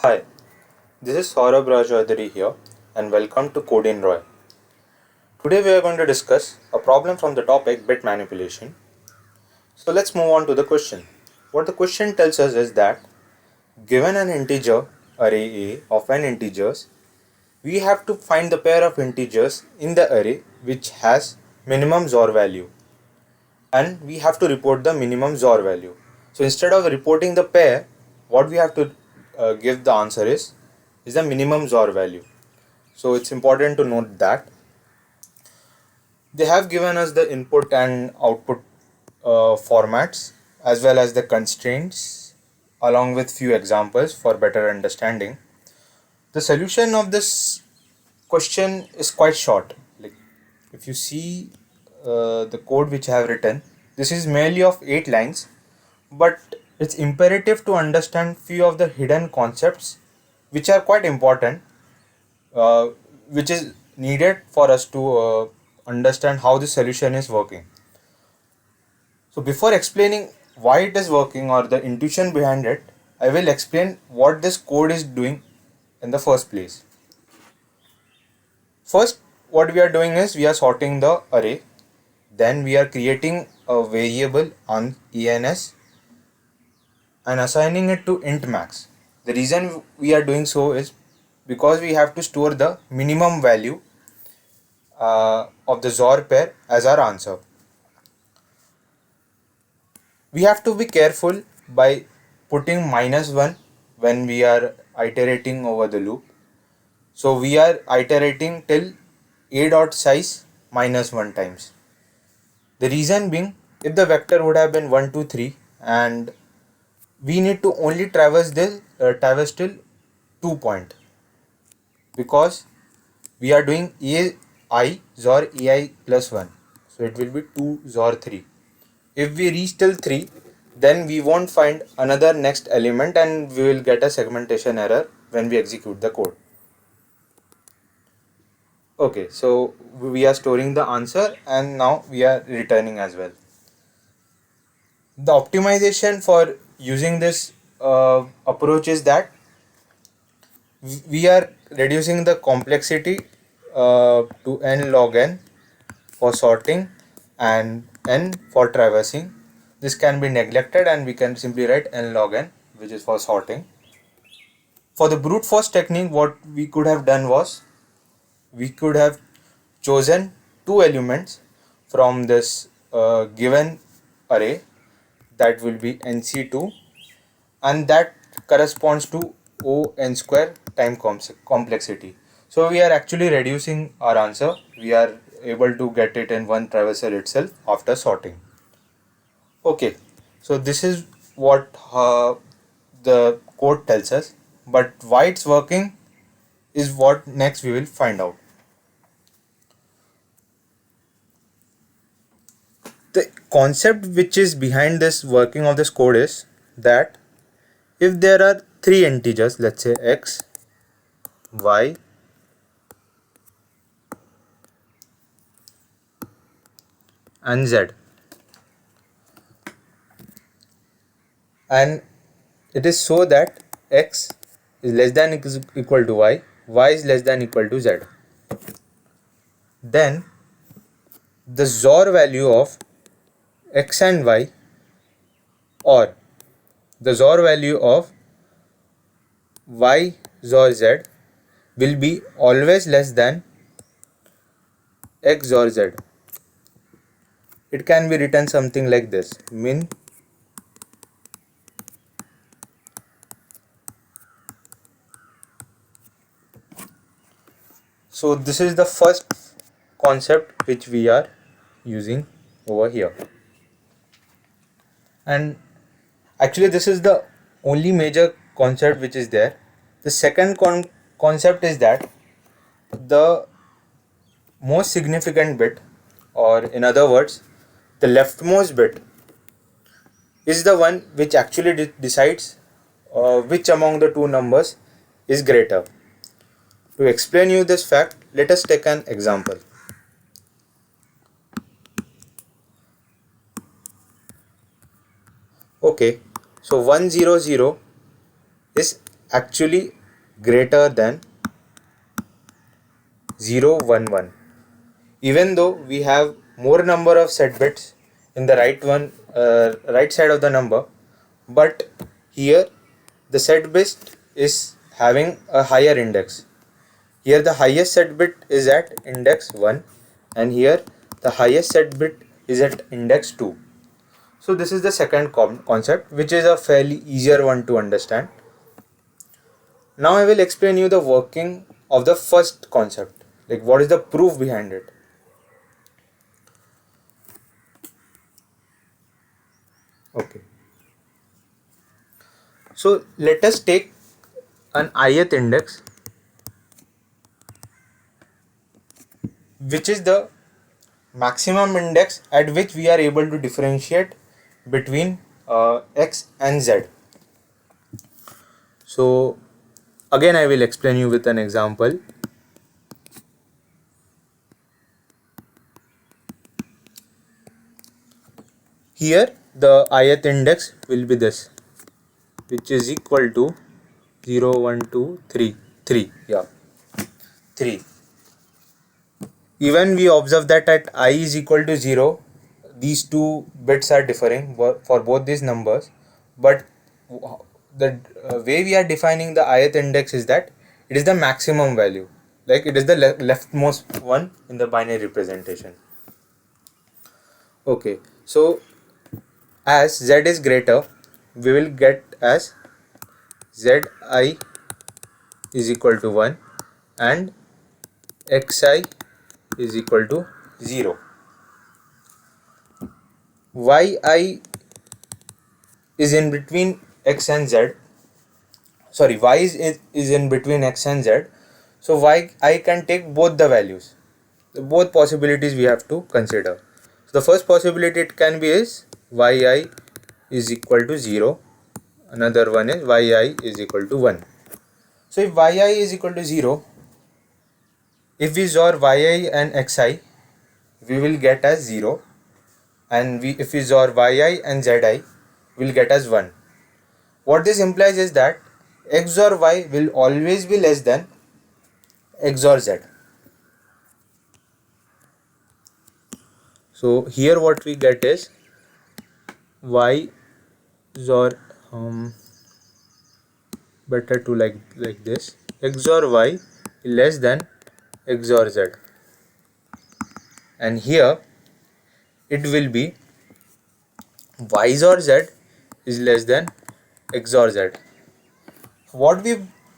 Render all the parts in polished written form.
Hi, this is Saurabh Rajaudhary here and welcome to Code in Roy. Today we are going to discuss a problem from the topic bit manipulation. So let's move on to the question. What the question tells us is that given an integer array A of n integers, we have to find the pair of integers in the array which has minimum XOR value, and we have to report the minimum XOR value. So instead of reporting the pair, what we have to give the answer is the minimum XOR value. So it's important to note that they have given us the input and output formats as well as the constraints along with few examples for better understanding. The solution of this question is quite short. Like if you see the code which I have written, this is merely of 8 lines, but it's imperative to understand few of the hidden concepts which are quite important, uh, which is needed for us to understand how the solution is working. So before explaining why it is working or the intuition behind it, I will explain what this code is doing in the first place. First, what we are doing is we are sorting the array, then we are creating a variable on ENS and assigning it to int max. The reason we are doing so is because we have to store the minimum value of the XOR pair as our answer. We have to be careful by putting -1 when we are iterating over the loop. So we are iterating till a dot size -1 times. The reason being, if the vector would have been 1 2 3 and we need to only traverse till 2 point, because we are doing ai XOR ai plus 1, so it will be 2 XOR 3. If we reach till 3, then we won't find another next element and we will get a segmentation error when we execute the code. Okay, so we are storing the answer and now we are returning as well. The optimization for using this approach is that we are reducing the complexity to n log n for sorting and n for traversing. This can be neglected and we can simply write n log n, which is for sorting. For the brute force technique, what we could have done was we could have chosen two elements from this given array, that will be nc2, and that corresponds to O n square time complexity. So we are actually reducing our answer. We are able to get it in one traversal itself after sorting. Okay, so this is what the code tells us, but why it's working is what next we will find out. The concept which is behind this working of this code is that if there are three integers, let's say x, y, and z, and it is so that x is less than equal to y is less than equal to z, then the XOR value of x and y, or the XOR value of y XOR z, will be always less than x XOR z. It can be written something like this: min so this is the first concept which we are using over here, and actually this is the only major concept which is there. The second concept is that the most significant bit, or in other words the leftmost bit, is the one which actually decides which among the two numbers is greater. To explain you this fact, let us take an example. Okay, so 100 is actually greater than 0, 1, 1. Even though we have more number of set bits in the right side of the number, but here the set bit is having a higher index. Here the highest set bit is at index 1, and here the highest set bit is at index 2. So this is the second concept, which is a fairly easier one to understand. Now I will explain you the working of the first concept, like what is the proof behind it. Okay. So let us take an ith index, which is the maximum index at which we are able to differentiate between x and z. So again I will explain you with an example. Here the ith index will be this, which is equal to 0, 1, 2, 3, 3, yeah, 3. Even we observe that at I is equal to 0, these two bits are differing for both these numbers, but the way we are defining the ith index is that it is the maximum value, like it is the leftmost one in the binary representation. Okay, so as z is greater, we will get as zi is equal to 1 and xi is equal to 0. Yi is in between x and z. Sorry, y is in between x and z. So I can take both the values. Both possibilities we have to consider. So the first possibility it can be is yi is equal to 0. Another one is yi is equal to 1. So if yi is equal to 0, if we XOR yi and xi, we will get as 0, and if we XOR yi and zi, we will get as 1. What this implies is that XOR y will always be less than XOR z. So here what we get is y XOR better to like this, XOR y less than XOR z, and here it will be y XOR z is less than XOR z. What we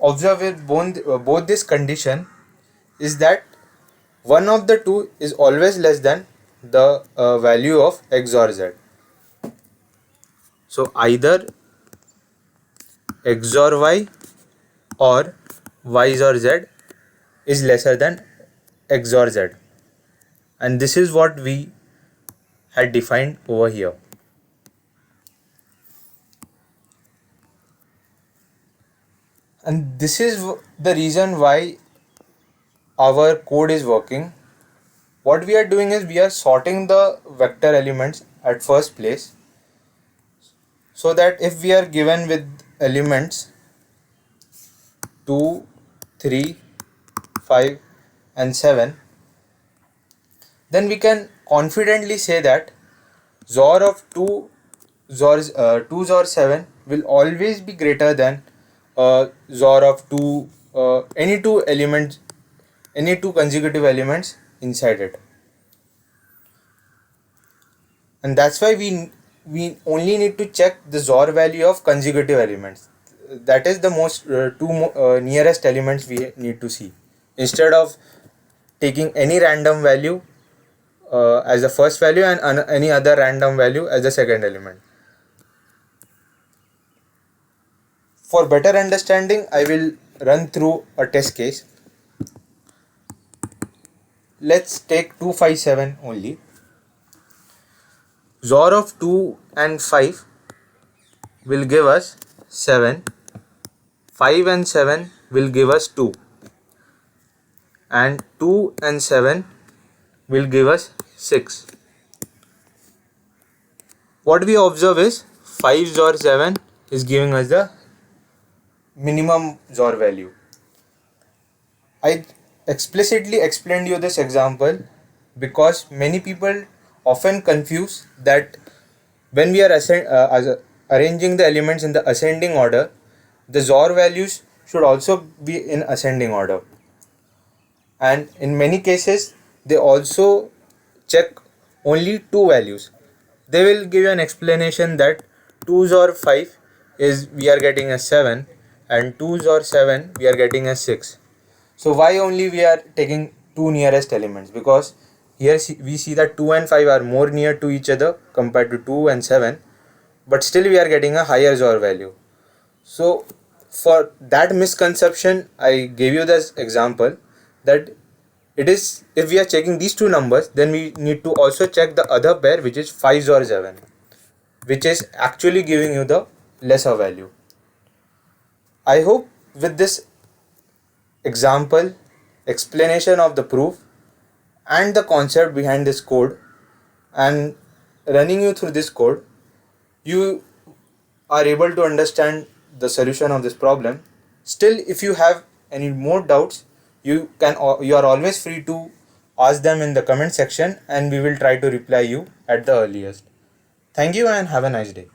observe with both this condition is that one of the two is always less than the value of XOR z. So either XOR y or y XOR z is lesser than XOR z, and this is what we had defined over here. And this is the reason why our code is working. What we are doing is we are sorting the vector elements at first place, so that if we are given with elements 2, 3, 5 and 7, then we can confidently say that XOR of 2 XOR 7 will always be greater than XOR of any two consecutive elements inside it. And that's why we only need to check the XOR value of consecutive elements. That is the most nearest elements we need to see, instead of taking any random value as the first value and any other random value as the second element. For better understanding, I will run through a test case. Let's take 2, 5, 7 only. XOR of 2 and 5 will give us 7. 5 and 7 will give us 2. And 2 and 7 will give us 6. What we observe is 5 XOR 7 is giving us the minimum XOR value. I explicitly explained you this example because many people often confuse that when we are arranging the elements in the ascending order, the XOR values should also be in ascending order. And in many cases, they also check only two values. They will give you an explanation that 2 XOR 5 is we are getting a 7 and 2 XOR 7 we are getting a 6. So why only we are taking two nearest elements? Because here we see that 2 and 5 are more near to each other compared to 2 and 7, but still we are getting a higher XOR value. So for that misconception, I gave you this example that it is, if we are checking these two numbers, then we need to also check the other pair, which is 5 XOR 7, which is actually giving you the lesser value. I hope with this example, explanation of the proof, and the concept behind this code, and running you through this code, you are able to understand the solution of this problem. Still, if you have any more doubts, you are always free to ask them in the comment section, and we will try to reply you at the earliest. Thank you and have a nice day.